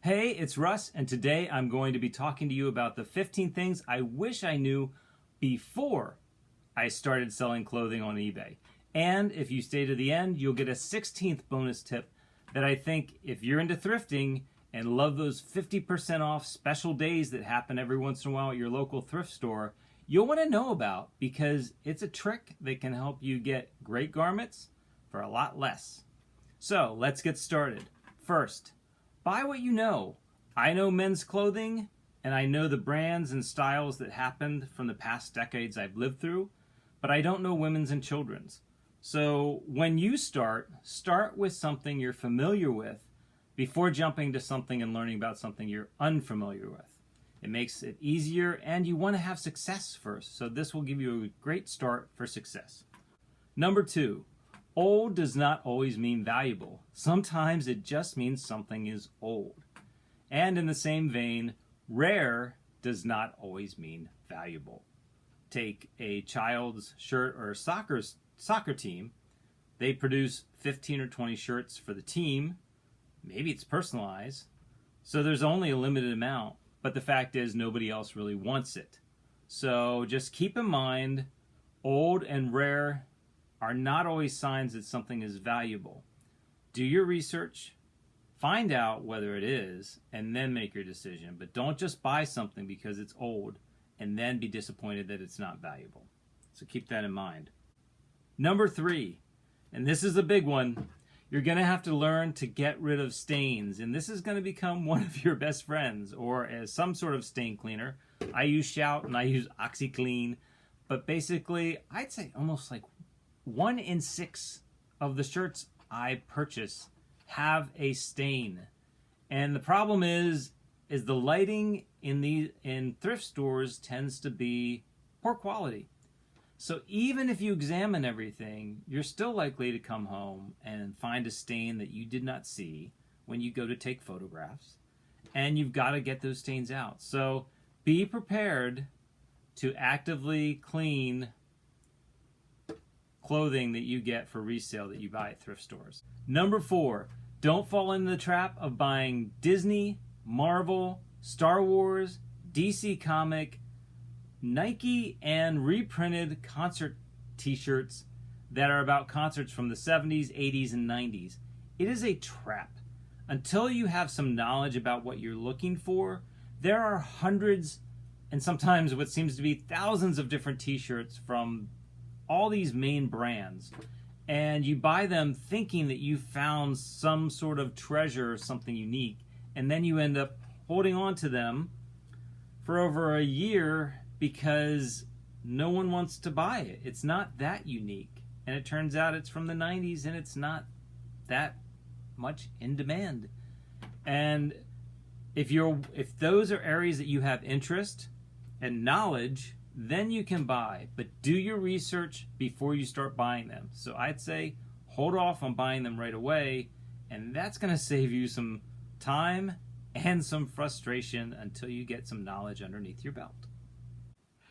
Hey, it's Russ, and today I'm going to be talking to you about the 15 things I wish I knew before I started selling clothing on eBay. And if you stay to the end, you'll get a 16th bonus tip that I think if you're into thrifting and love those 50% off special days that happen every once in a while at your local thrift store, you'll want to know about, because it's a trick that can help you get great garments for a lot less. So let's get started. First, buy what you know. I know men's clothing, and I know the brands and styles that happened from the past decades I've lived through, but I don't know women's and children's. So when you start with something you're familiar with before jumping to something and learning about something you're unfamiliar with. It makes it easier, and you want to have success first, so this will give you a great start for success. Number 2, old does not always mean valuable. Sometimes it just means something is old. And in the same vein, rare does not always mean valuable. Take a child's shirt or soccer team. They produce 15 or 20 shirts for the team. Maybe it's personalized, so there's only a limited amount, but the fact is nobody else really wants it. So just keep in mind, old and rare are not always signs that something is valuable. Do your research, find out whether it is, and then make your decision. But don't just buy something because it's old and then be disappointed that it's not valuable. So keep that in mind. Number 3, and this is a big one, you're going to have to learn to get rid of stains. And this is going to become one of your best friends, or as some sort of stain cleaner. I use Shout and I use OxyClean. But basically, I'd say almost like 1 in 6 of the shirts I purchase have a stain. And the problem is the lighting in thrift stores tends to be poor quality. So even if you examine everything, you're still likely to come home and find a stain that you did not see when you go to take photographs. And you've got to get those stains out. So be prepared to actively clean clothing that you get for resale that you buy at thrift stores. Number 4, don't fall into the trap of buying Disney, Marvel, Star Wars, DC Comic, Nike, and reprinted concert t-shirts that are about concerts from the 70s, 80s, and 90s. It is a trap. Until you have some knowledge about what you're looking for, there are hundreds and sometimes what seems to be thousands of different t-shirts from all these main brands. And you buy them thinking that you found some sort of treasure or something unique, and then you end up holding on to them for over a year because no one wants to buy it. It's not that unique. And it turns out it's from the 90s and it's not that much in demand. And if those are areas that you have interest and knowledge, then you can buy. But do your research before you start buying them. So I'd say hold off on buying them right away, and that's going to save you some time and some frustration until you get some knowledge underneath your belt.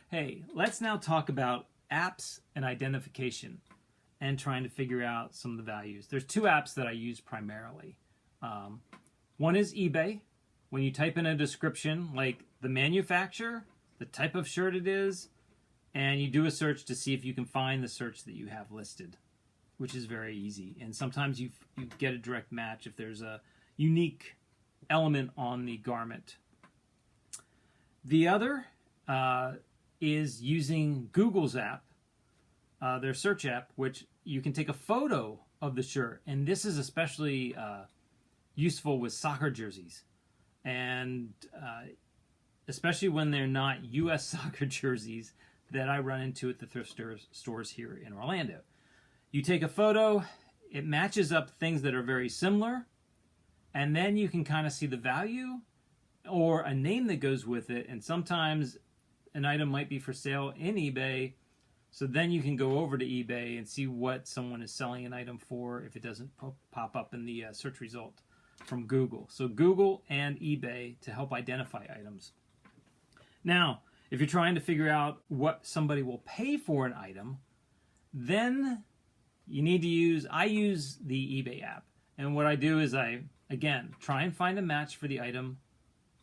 Hey, let's now talk about apps and identification and trying to figure out some of the values. There's 2 apps that I use primarily. One is eBay. When you type in a description like the manufacturer, the type of shirt it is, and you do a search to see if you can find the search that you have listed, which is very easy. And sometimes you get a direct match if there's a unique element on the garment. The other is using Google's app, their search app, which you can take a photo of the shirt. And this is especially useful with soccer jerseys. And especially when they're not U.S. soccer jerseys that I run into at the thrift stores here in Orlando. You take a photo, it matches up things that are very similar, and then you can kind of see the value or a name that goes with it. And sometimes an item might be for sale in eBay, so then you can go over to eBay and see what someone is selling an item for if it doesn't pop up in the search result from Google. So Google and eBay to help identify items. Now, if you're trying to figure out what somebody will pay for an item, then you need to I use the eBay app. And what I do is I Again, try and find a match for the item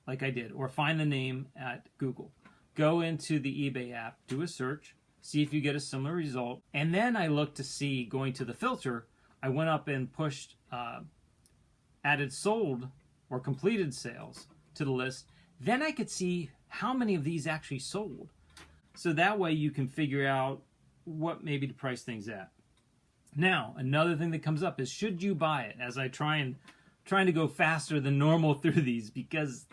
like I did, or find the name at Google. Go into the eBay app, do a search, see if you get a similar result, and then I looked to see, going to the filter, I went up and pushed added sold or completed sales to the list. Then I could see how many of these actually sold. So that way you can figure out what maybe to price things at. Now, another thing that comes up is, should you buy it? As I trying to go faster than normal through these, because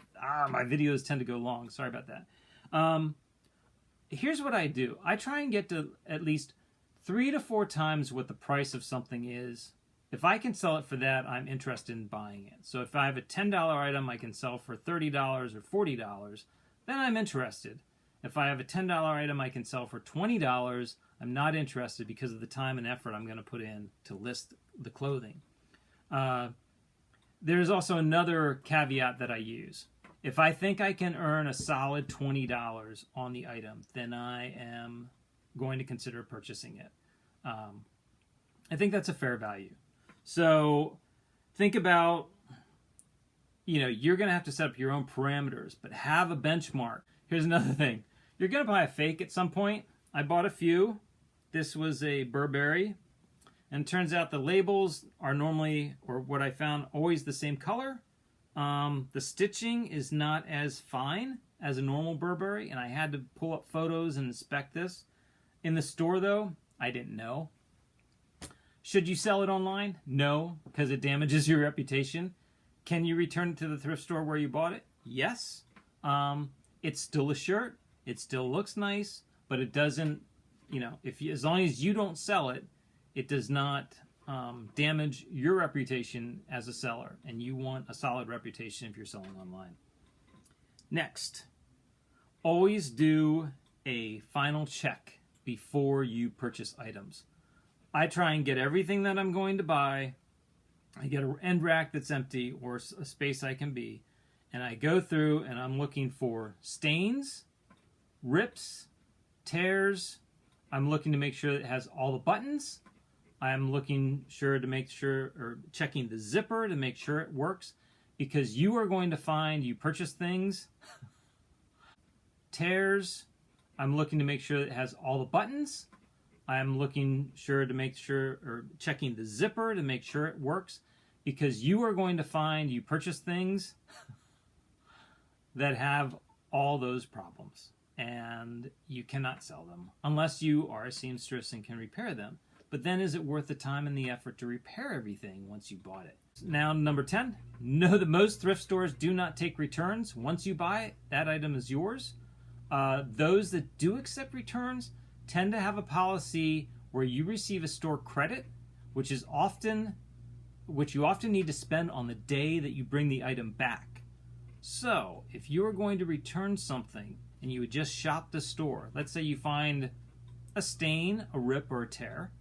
my videos tend to go long. Sorry about that. Here's what I do. I try and get to at least 3 to 4 times what the price of something is. If I can sell it for that, I'm interested in buying it. So if I have a $10 item I can sell for $30 or $40, then I'm interested. If I have a $10 item I can sell for $20, I'm not interested because of the time and effort I'm going to put in to list the clothing. There's also another caveat that I use. If I think I can earn a solid $20 on the item, then I am going to consider purchasing it. I think that's a fair value. So think about, you're going to have to set up your own parameters, but have a benchmark. Here's another thing. You're going to buy a fake at some point. I bought a few. This was a Burberry. And it turns out the labels are normally, or what I found, always the same color. The stitching is not as fine as a normal Burberry, and I had to pull up photos and inspect this. In the store, though, I didn't know. Should you sell it online? No, because it damages your reputation. Can you return it to the thrift store where you bought it? Yes. It's still a shirt. It still looks nice, but it doesn't, as long as you don't sell it, it does not damage your reputation as a seller, and you want a solid reputation if you're selling online. Next, always do a final check before you purchase items. I try and get everything that I'm going to buy. I get an end rack that's empty or a space I can be, and I go through and I'm looking for stains, rips, tears. I'm looking to make sure it has all the buttons. I'm looking to make sure, or checking the zipper to make sure it works, because you are going to find you purchase things. Tears. I'm looking to make sure it has all the buttons. I'm looking to make sure, or checking the zipper to make sure it works, because you are going to find you purchase things that have all those problems, and you cannot sell them unless you are a seamstress and can repair them. But then is it worth the time and the effort to repair everything once you bought it? Now, number 10, know that most thrift stores do not take returns. Once you buy it, that item is yours. Those that do accept returns tend to have a policy where you receive a store credit, which you often need to spend on the day that you bring the item back. So if you are going to return something and you would just shop the store, let's say you find a stain, a rip, or a tear,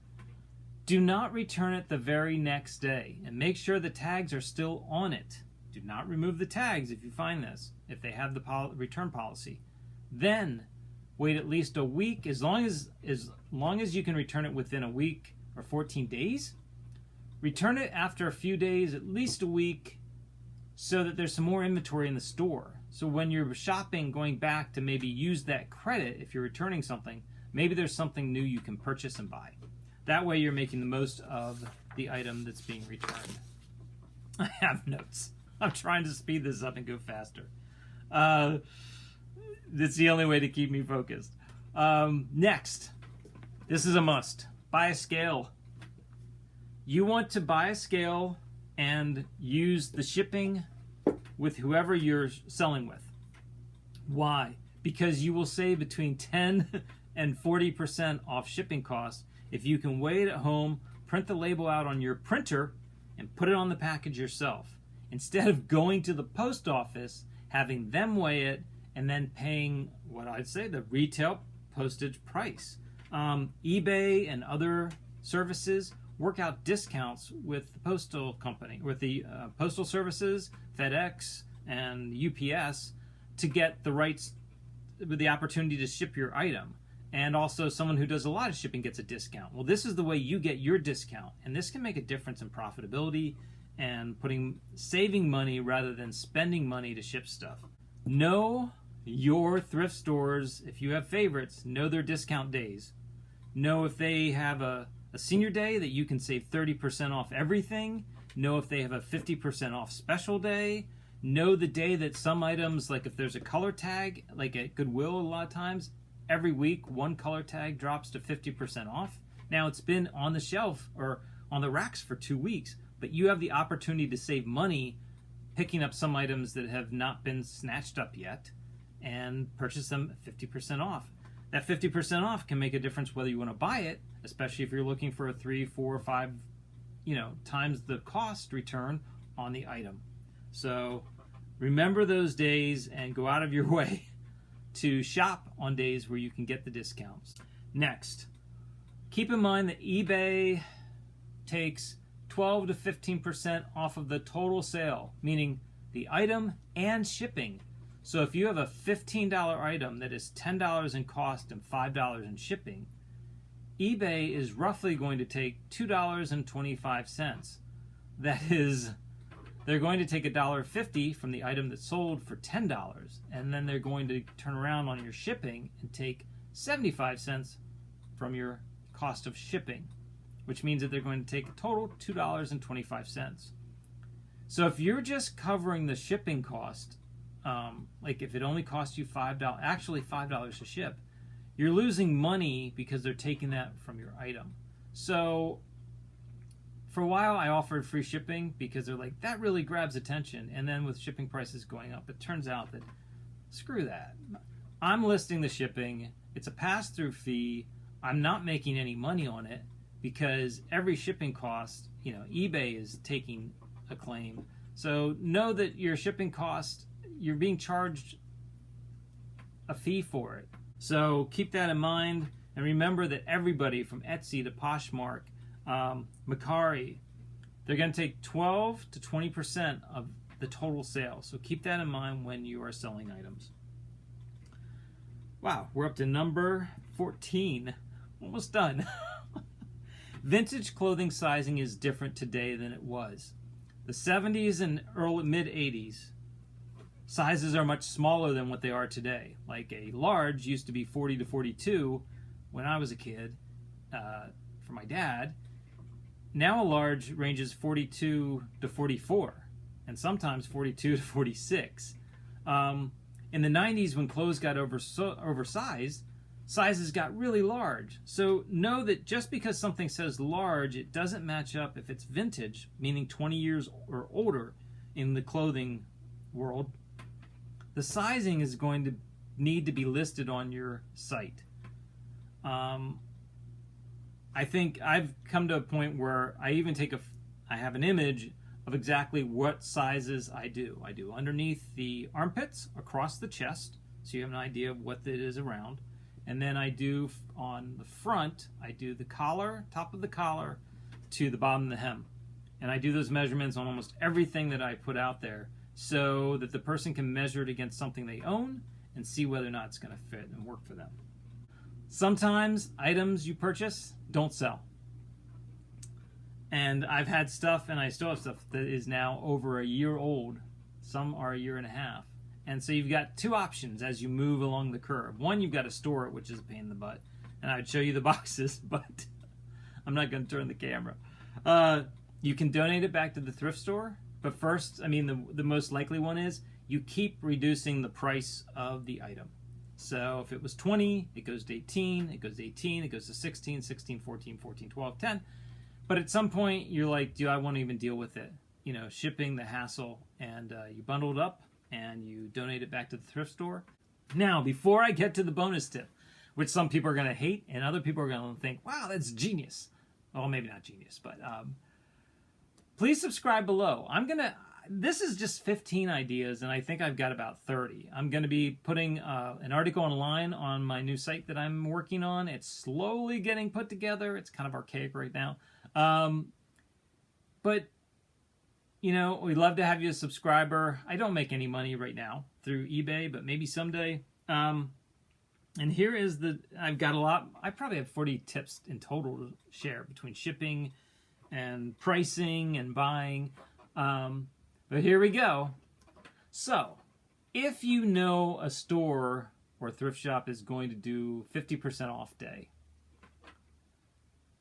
do not return it the very next day, and make sure the tags are still on it. Do not remove the tags if you find this, if they have the return policy. Then wait at least a week, as long as you can return it within a week or 14 days. Return it after a few days, at least a week, so that there's some more inventory in the store. So when you're shopping, going back to maybe use that credit, if you're returning something, maybe there's something new you can purchase and buy. That way you're making the most of the item that's being returned. I have notes. I'm trying to speed this up and go faster. That's the only way to keep me focused. Next, this is a must. Buy a scale. You want to buy a scale and use the shipping with whoever you're selling with. Why? Because you will save between 10 and 40% off shipping costs if you can weigh it at home, print the label out on your printer, and put it on the package yourself, instead of going to the post office, having them weigh it, and then paying what I'd say the retail postage price. eBay and other services work out discounts with the postal company, with the postal services, FedEx and UPS, to get the opportunity to ship your item. And also someone who does a lot of shipping gets a discount. Well, this is the way you get your discount, and this can make a difference in profitability and saving money rather than spending money to ship stuff. Know your thrift stores. If you have favorites, know their discount days. Know if they have a senior day that you can save 30% off everything. Know if they have a 50% off special day. Know the day that some items, like if there's a color tag, like at Goodwill a lot of times, every week one color tag drops to 50% off. Now it's been on the shelf or on the racks for 2 weeks, but you have the opportunity to save money picking up some items that have not been snatched up yet and purchase them 50% off. That 50% off can make a difference whether you want to buy it, especially if you're looking for a 3, 4, or 5, times the cost return on the item. So remember those days and go out of your way to shop on days where you can get the discounts. Next, keep in mind that eBay takes 12 to 15% off of the total sale, meaning the item and shipping. So if you have a $15 item that is $10 in cost and $5 in shipping, eBay is roughly going to take $2.25. That is, they're going to take $1.50 from the item that's sold for $10, and then they're going to turn around on your shipping and take 75 cents from your cost of shipping, which means that they're going to take a total $2.25. So if you're just covering the shipping cost, like if it only costs you $5 to ship, you're losing money because they're taking that from your item. So for a while I offered free shipping because they're like, that really grabs attention. And then with shipping prices going up, it turns out that screw that. I'm listing the shipping. It's a pass-through fee. I'm not making any money on it because every shipping cost, eBay is taking a claim. So know that your shipping cost, you're being charged a fee for it. So keep that in mind, and remember that everybody from Etsy to Poshmark, Mercari, they're going to take 12 to 20% of the total sale. So keep that in mind when you are selling items. Wow, we're up to number 14. Almost done. Vintage clothing sizing is different today than it was. The 70s and early mid-80s, sizes are much smaller than what they are today. Like a large used to be 40 to 42 when I was a kid for my dad. Now a large ranges 42 to 44 and sometimes 42 to 46. In the 90s when clothes got oversized, sizes got really large. So know that just because something says large, it doesn't match up if it's vintage, meaning 20 years or older in the clothing world. The sizing is going to need to be listed on your site. I think I've come to a point where I even I have an image of exactly what sizes I do. I do underneath the armpits, across the chest, so you have an idea of what it is around. And then I do on the front, I do the collar, top of the collar, to the bottom of the hem. And I do those measurements on almost everything that I put out there, so that the person can measure it against something they own and see whether or not it's going to fit and work for them. Sometimes items you purchase don't sell. And I've had stuff, and I still have stuff that is now over a year old. Some are a year and a half. And so you've got two options as you move along the curve. One, you've got to store it, which is a pain in the butt. And I would show you the boxes, but I'm not going to turn the camera. You can donate it back to the thrift store. But first, the most likely one is you keep reducing the price of the item. So if it was 20, it goes to 18, it goes to 18, it goes to 16, 16, 14, 14, 12, 10. But at some point, you're like, do I want to even deal with it? Shipping, the hassle, and you bundle it up and you donate it back to the thrift store. Now, before I get to the bonus tip, which some people are going to hate and other people are going to think, wow, that's genius. Well, maybe not genius, but please subscribe below. This is just 15 ideas, and I think I've got about 30. I'm going to be putting an article online on my new site that I'm working on. It's slowly getting put together. It's kind of archaic right now. But, we'd love to have you a subscriber. I don't make any money right now through eBay, but maybe someday. And here is I've got a lot. I probably have 40 tips in total to share between shipping and pricing and buying. But here we go. So, if you know a store or thrift shop is going to do 50% off day,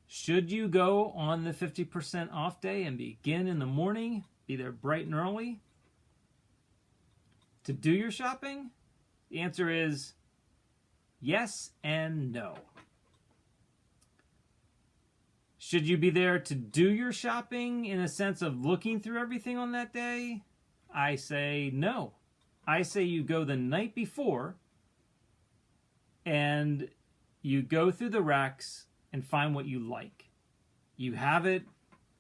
should you go on the 50% off day and begin in the morning, be there bright and early to do your shopping? The answer is yes and no. Should you be there to do your shopping in a sense of looking through everything on that day? I say no. I say you go the night before and you go through the racks and find what you like. You have it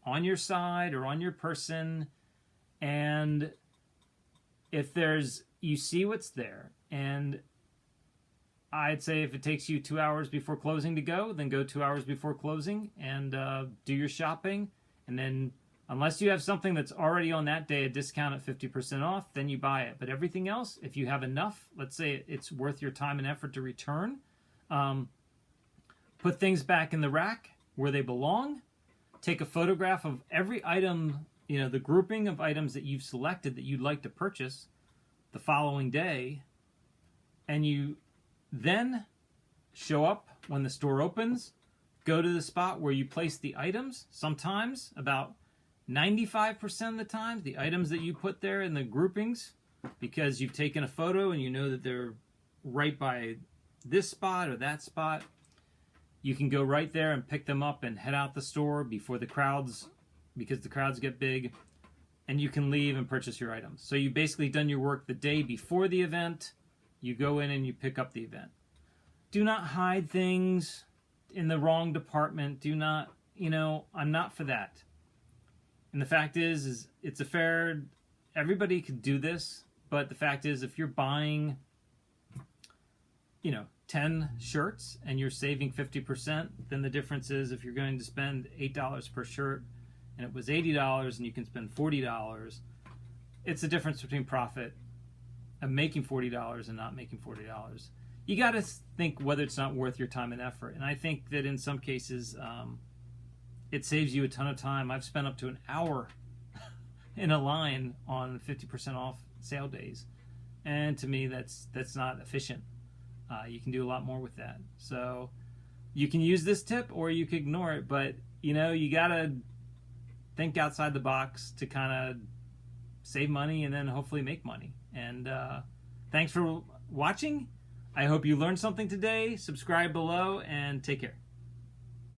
on your side or on your person, and if you see what's there, and I'd say if it takes you 2 hours before closing to go, then go 2 hours before closing and do your shopping. And then unless you have something that's already on that day, a discount at 50% off, then you buy it. But everything else, if you have enough, let's say it's worth your time and effort to return, put things back in the rack where they belong. Take a photograph of every item, the grouping of items that you've selected that you'd like to purchase the following day, and you then show up when the store opens, go to the spot where you place the items. Sometimes, about 95% of the time, the items that you put there in the groupings, because you've taken a photo and you know that they're right by this spot or that spot, you can go right there and pick them up and head out the store before the crowds, because the crowds get big, and you can leave and purchase your items. So you've basically done your work the day before the event. You go in and you pick up the event. Do not hide things in the wrong department. Do not, I'm not for that. And the fact is it's a fair, everybody could do this, but the fact is if you're buying, 10 shirts and you're saving 50%, then the difference is if you're going to spend $8 per shirt and it was $80 and you can spend $40, it's the difference between profit of making $40 and not making $40. You got to think whether it's not worth your time and effort. And I think that in some cases, it saves you a ton of time. I've spent up to an hour in a line on 50% off sale days. And to me, that's not efficient. You can do a lot more with that. So you can use this tip or you can ignore it, but you got to think outside the box to kind of save money and then hopefully make money. And thanks for watching. I hope you learned something today. Subscribe below and take care.